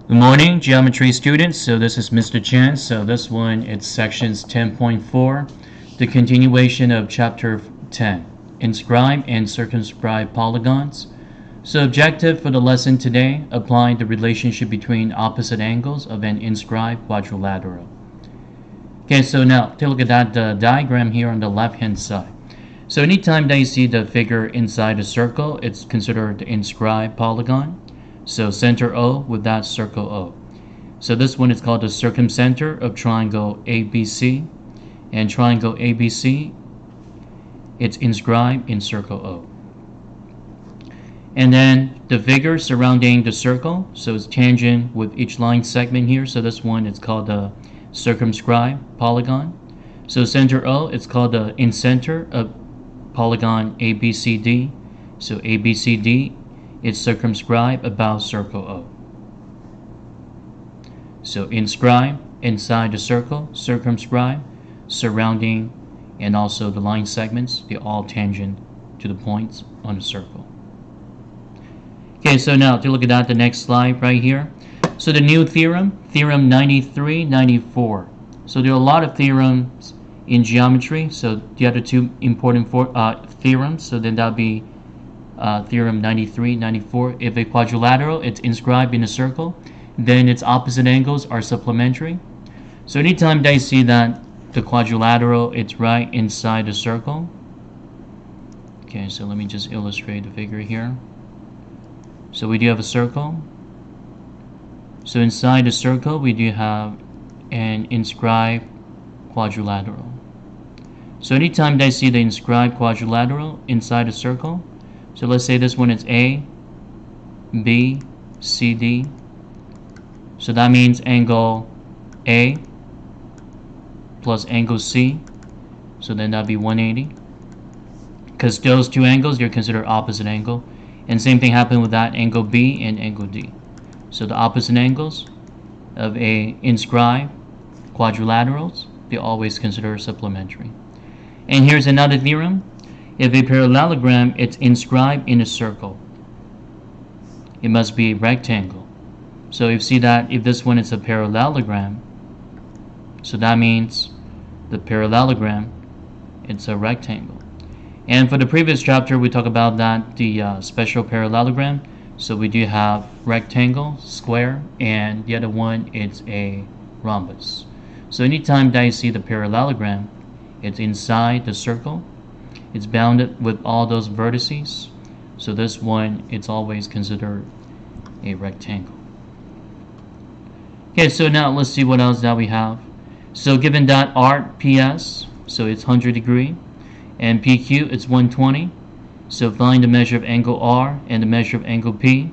Good morning, geometry students. So this is Mr. Chen. So this one, it's sections 10.4, the continuation of chapter 10, Inscribed and Circumscribed Polygons. So objective for the lesson today, applying the relationship between opposite angles of an inscribed quadrilateral. Okay, so now take a look at that diagram here on the left-hand side. So anytime that you see the figure inside a circle, it's considered the inscribed polygon. So center O with that circle O. So this one is called the circumcenter of triangle ABC. And triangle ABC, it's inscribed in circle O. And then the figure surrounding the circle, so it's tangent with each line segment here. So this one is called the circumscribed polygon. So center O, it's called the incenter of polygon ABCD. So ABCD, it's circumscribed about circle O. So inscribed inside the circle, circumscribed surrounding, and also the line segments, they're all tangent to the points on the circle. Okay, so now to look at that, the next slide right here. So the new theorem, Theorem 93, 94. So there are a lot of theorems in geometry. So the other two important theorems, so then that'll be Theorem 93, 94. If a quadrilateral, it's inscribed in a circle, then its opposite angles are supplementary. So anytime they see that the quadrilateral, it's right inside the circle. Okay, so let me just illustrate the figure here. So we do have a circle. So inside the circle, we do have an inscribed quadrilateral. So anytime they see the inscribed quadrilateral inside a circle, so let's say this one is A, B, C, D. So that means angle A plus angle C. So then that'd be 180. Because those two angles, they're considered opposite angle. And same thing happened with that angle B and angle D. So the opposite angles of a inscribed quadrilaterals, they always consider supplementary. And here's another theorem. If a parallelogram is inscribed in a circle, it must be a rectangle. So you see that if this one is a parallelogram, so that means the parallelogram, it's a rectangle. And for the previous chapter, we talked about that, the special parallelogram. So we do have rectangle, square, and the other one is a rhombus. So anytime that you see the parallelogram, it's inside the circle. It's bounded with all those vertices. So this one, it's always considered a rectangle. Okay, so now let's see what else that we have. So given that arc PS, so it's 100 degree, and PQ, it's 120. So find the measure of angle R and the measure of angle P.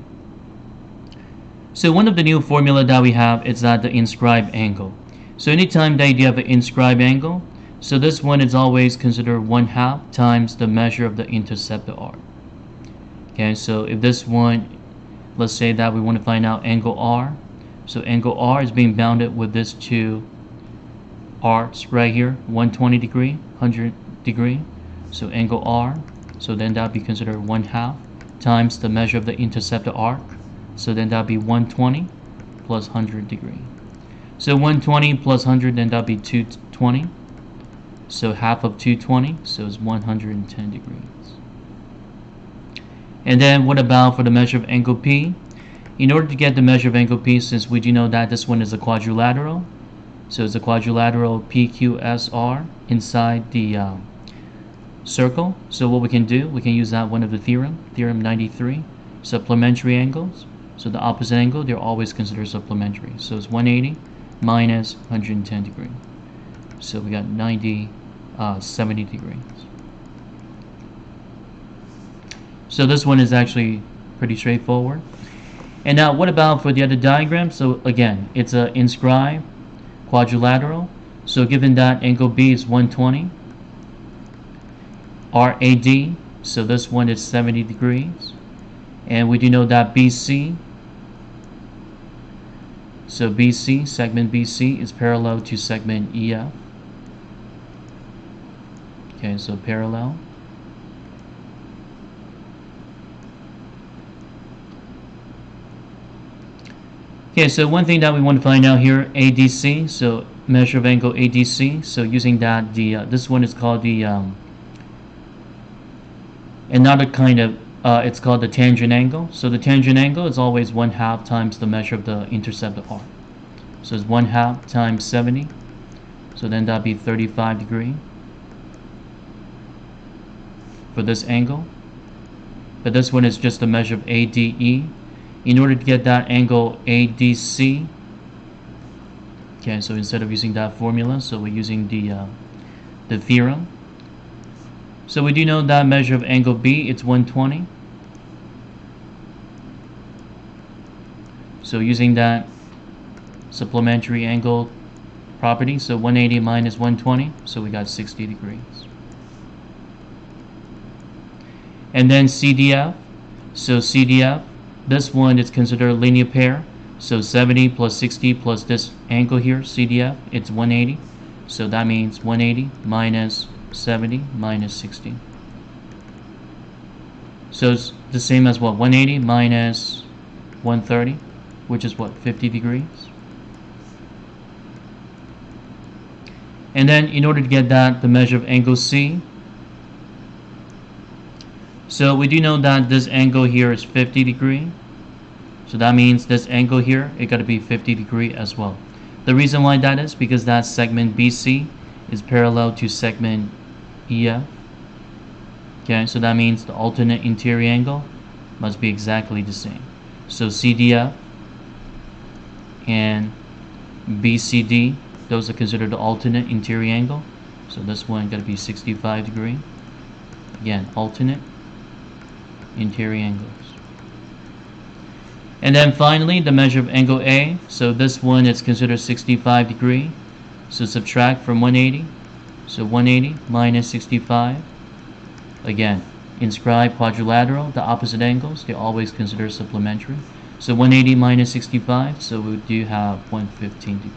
So one of the new formula that we have is that the inscribed angle. So anytime that you have an inscribed angle, so this one is always considered 1/2 times the measure of the intercepted arc. Okay, so if this one, let's say that we want to find out angle R. So angle R is being bounded with these two arcs right here, 120 degree, 100 degree. So angle R, so then that would be considered 1/2 times the measure of the intercepted arc. So then that would be 120 plus 100 degree. So 120 plus 100, then that would be 220. So half of 220, so it's 110 degrees. And then what about for the measure of angle P? In order to get the measure of angle P, since we do know that this one is a quadrilateral, so it's a quadrilateral PQSR inside the circle. So what we can do, we can use that one of the Theorem 93, supplementary angles. So the opposite angle, they're always considered supplementary. So it's 180 minus 110 degrees. So we got 70 degrees. So this one is actually pretty straightforward. And now what about for the other diagram? So again, it's an inscribed quadrilateral. So given that angle B is 120, RAD, so this one is 70 degrees. And we do know that BC, so BC, segment BC is parallel to segment EF. Okay, so parallel. Okay, so one thing that we want to find out here, ADC, so measure of angle ADC. So using that, this one is called the another kind of it's called the tangent angle. So the tangent angle is always 1/2 times the measure of the intercept of r. So it's 1/2 times 70. So then that'd be 35 degrees for this angle. But this one is just a measure of ADE. In order to get that angle ADC, okay, so instead of using that formula, so we're using the theorem. So we do know that measure of angle B, it's 120. So using that supplementary angle property, so 180 minus 120, so we got 60 degrees. And then CDF, so CDF, this one is considered a linear pair. So 70 plus 60 plus this angle here, CDF, it's 180. So that means 180 minus 70 minus 60. So it's the same as what? 180 minus 130, which is what? 50 degrees. And then in order to get that, the measure of angle C. So we do know that this angle here is 50 degrees. So that means this angle here, it got to be 50 degrees as well. The reason why that is because that segment BC is parallel to segment EF. Okay, so that means the alternate interior angle must be exactly the same. So CDF and BCD, those are considered the alternate interior angle. So this one got to be 65 degrees. Again, alternate interior angles. And then finally, the measure of angle A. So this one is considered 65 degrees. So subtract from 180. So 180 minus 65. Again, inscribed quadrilateral, the opposite angles, they're always considered supplementary. So 180 minus 65, so we do have 115 degrees.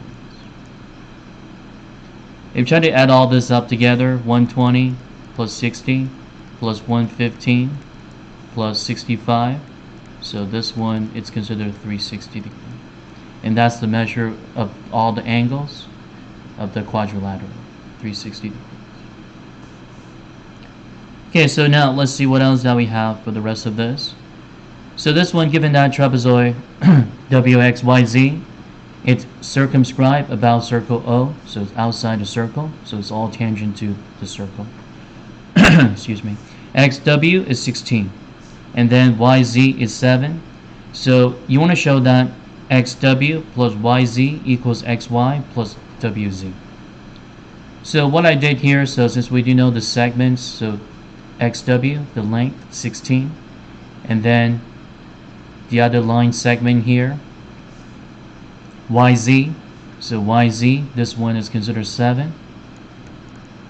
If you try to add all this up together, 120 plus 60 plus 115 plus 65, so this one, it's considered 360 degrees. And that's the measure of all the angles of the quadrilateral, 360 degrees. Okay, so now let's see what else that we have for the rest of this. So this one, given that trapezoid WXYZ, it's circumscribed about circle O, so it's outside the circle, so it's all tangent to the circle. Excuse me. XW is 16, and then YZ is 7. So you want to show that XW plus YZ equals XY plus WZ. So what I did here, so since we do know the segments, so XW, the length, 16, and then the other line segment here, YZ, so YZ, this one is considered 7.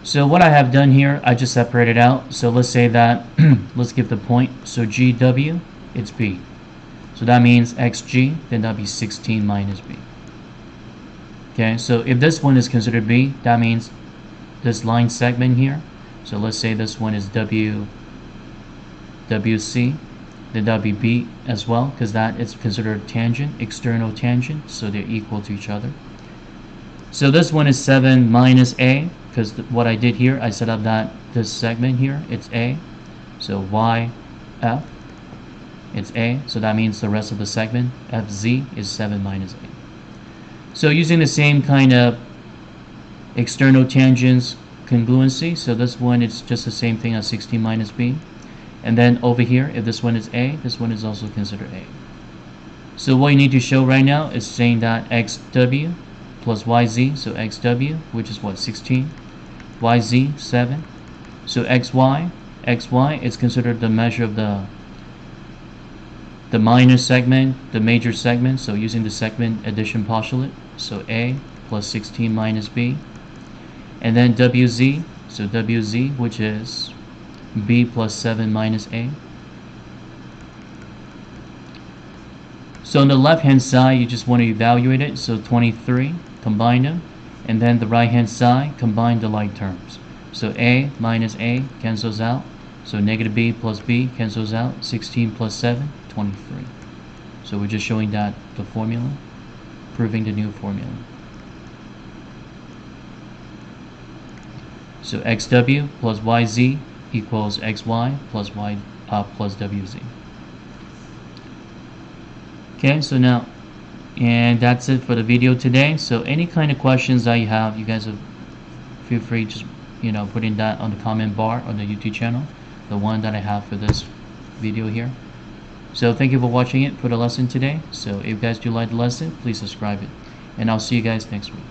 So what I have done here, I just separated out. So let's say that, let's give the point, so GW, it's B. So that means XG, then that'll be 16 minus B. Okay, so if this one is considered B, that means this line segment here, so let's say this one is WC, then that'll be B as well, because that is considered tangent, external tangent, so they're equal to each other. So this one is 7 minus A, because what I did here, I set up that this segment here, it's A, so YF, it's A, so that means the rest of the segment, FZ, is 7 minus A. So using the same kind of external tangents congruency, so this one is just the same thing as 16 minus B. And then over here, if this one is A, this one is also considered A. So what you need to show right now is saying that XW plus YZ, so XW, which is what, 16, YZ, 7. So XY is considered the measure of the minor segment, the major segment, so using the segment addition postulate, so A plus 16 minus B. And then WZ, so WZ, which is B plus 7 minus A. So on the left hand side, you just want to evaluate it, so 23, combine them, and then the right hand side, combine the like terms. So A minus A cancels out, so negative B plus B cancels out, 16 plus 7, 23. So we're just showing that the formula. proving the new formula. So xw plus yz equals xy plus y plus wz. Okay, so now, and that's it for the video today. So any kind of questions that you have, you guys feel free just putting that on the comment bar on the YouTube channel, the one that I have for this video here. So thank you for watching it for the lesson today. So if you guys do like the lesson, please subscribe it, and I'll see you guys next week.